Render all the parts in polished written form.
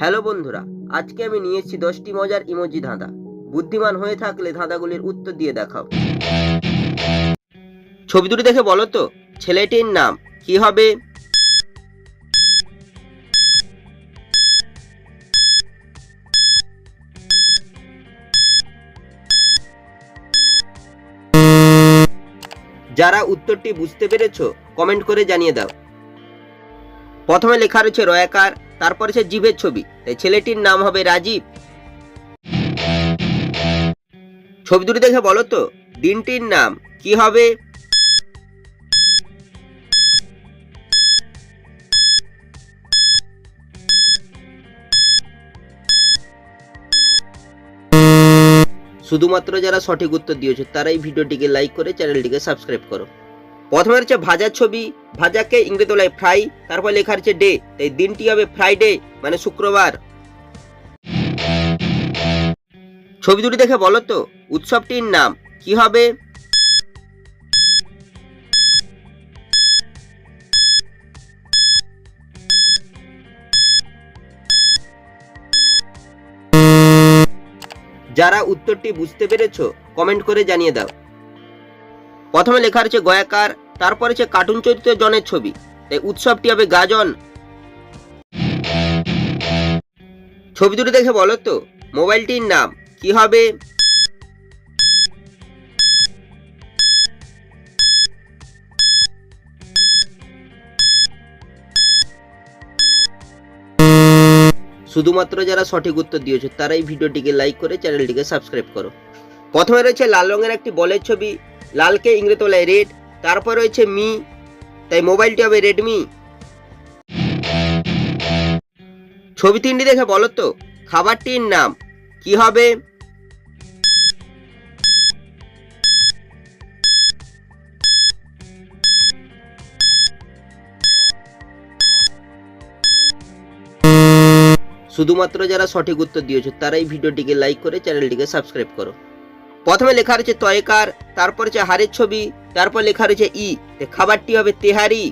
Hello বন্ধুরা, আজকে আমি নিয়ে এসেছি 10টি মজার ইমোজি ধাঁধা। বুদ্ধিমান হয়ে থাকলে ধাঁধাগুলির উত্তর দিয়ে দেখাও। ছবি দুটি দেখে বলো তো ছেলেটির নাম কি হবে? যারা উত্তরটি বুঝতে পেরেছো কমেন্ট করে জানিয়ে দাও। প্রথমে লেখা রয়েছে রয়াকার, তারপরে সে জীবের ছবি, তাই ছেলেটির নাম হবে রাজীব। ছবি দুটি দেখে বলো তো দিনটির নাম কি হবে? শুধুমাত্র যারা সঠিক উত্তর দিয়েছে তারাই ভিডিওটিকে লাইক করে চ্যানেলটিকে সাবস্ক্রাইব করো। প্রথমে হচ্ছে ভাজার ছবি, ভাজাকে ইংরেজি বলা হয় ফ্রাই, তারপর লেখা রয়েছে ডে, তাই দিনটি হবে ফ্রাইডে মানে শুক্রবার। ছবি দুটি দেখে বলো তো উৎসবটির নাম কি হবে? যারা উত্তরটি বুঝতে পেরেছো কমেন্ট করে জানিয়ে দাও। প্রথমে লেখা রয়েছে গয়াকার, তারপরে হচ্ছে কার্টুন চরিত্র জনের ছবি, তাই উৎসবটি হবে গাজন। ছবি দুটি দেখে বলো তো মোবাইলটির নাম কি হবে? শুধুমাত্র যারা সঠিক উত্তর দিয়েছে তারাই ভিডিওটিকে লাইক করে চ্যানেলটিকে সাবস্ক্রাইব করো। প্রথমে রয়েছে লাল রঙের একটি বলের ছবি, লালকে ইংরেজি বলা হয় রেড, তারপর রয়েছে মি, তাই মোবাইলটি হবে রেডমি। ছবি তিনটি দেখে বলো তো খাবারটির নাম কি হবে? শুধুমাত্র যারা সঠিক উত্তর দিয়েছে তারাই ভিডিওটিকে লাইক করে চ্যানেলটিকে সাবস্ক্রাইব করো। প্রথমে লেখা রয়েছে তয়কার, তারপর হচ্ছে হাড়ের ছবি, তারপর লেখা রয়েছে খাবারটি হবে তেহারি।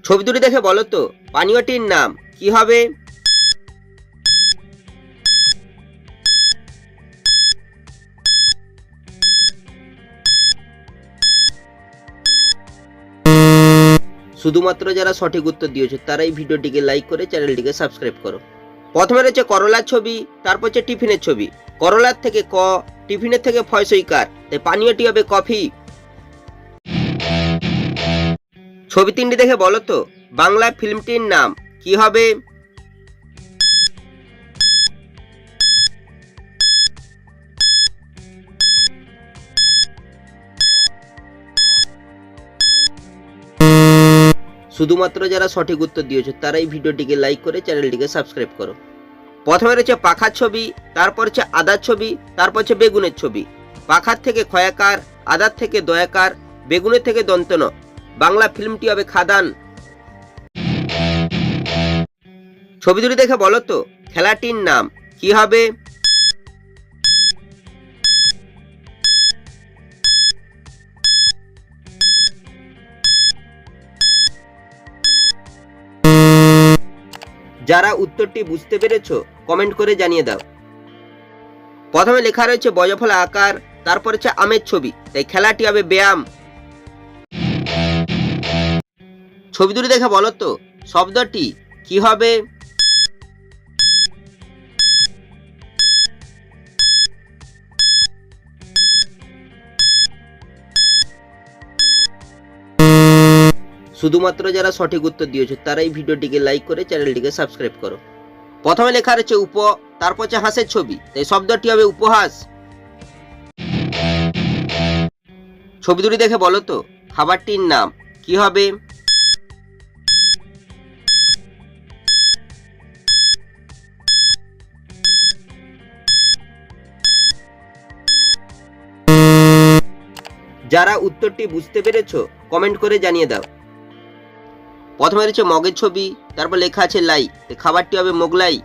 ছবি দুটি দেখে বলো তো পানীয়টির নাম কি হবে? শুধুমাত্র যারা সঠিক উত্তর দিয়েছে তারাই ভিডিওটিকে লাইক করে চ্যানেলটিকে সাবস্ক্রাইব করো। প্রথমে রয়েছে করলার ছবি, তারপর হচ্ছে টিফিনের ছবি, করলার থেকে ক, টিফিনের থেকে ফয়সইকার, তাই পানীয়টি হবে কফি। ছবি তিনটি দেখে বলো তো বাংলা ফিল্মটির নাম কি হবে? শুধুমাত্র যারা সঠিক উত্তর দিয়েছে তারাই ভিডিওটিকে লাইক করে চ্যানেলটিকে সাবস্ক্রাইব করো। প্রথমে রয়েছে পাখার ছবি, তারপর হচ্ছে আদার ছবি, তারপর হচ্ছে বেগুনের ছবি, পাখার থেকে খয়াকার, আদার থেকে দয়াকার, বেগুনের থেকে দন্তন, বাংলা ফিল্মটি হবে খাদান। ছবি দুটি দেখে বলো তো খেলাটির নাম কি হবে? যারা উত্তরটি বুঝতে পেরেছো কমেন্ট করে জানিয়ে দাও। প্রথমে লেখা রয়েছে বজফলা আকার, তারপর হচ্ছে আমের ছবি, তাই খেলাটি হবে ব্যায়াম। ছবি দুটি দেখে বলো তো শব্দটি কি হবে? শুধুমাত্র যারা সঠিক উত্তর দিয়েছে তারাই ভিডিওটিকে লাইক করে চ্যানেলটিকে সাবস্ক্রাইব করো। প্রথমে লেখা রয়েছে উপ, তারপর হচ্ছে হাসের ছবি, তাই শব্দটি হবে উপহাস। ছবি দুটি দেখে বলো তো খাবারটির নাম কি হবে? যারা উত্তরটি বুঝতে পেরেছো কমেন্ট করে জানিয়ে দাও। প্রথমে রয়েছে মগের ছবি, তারপর লেখা আছে লাই, খাবারটি হবে মোগলাই।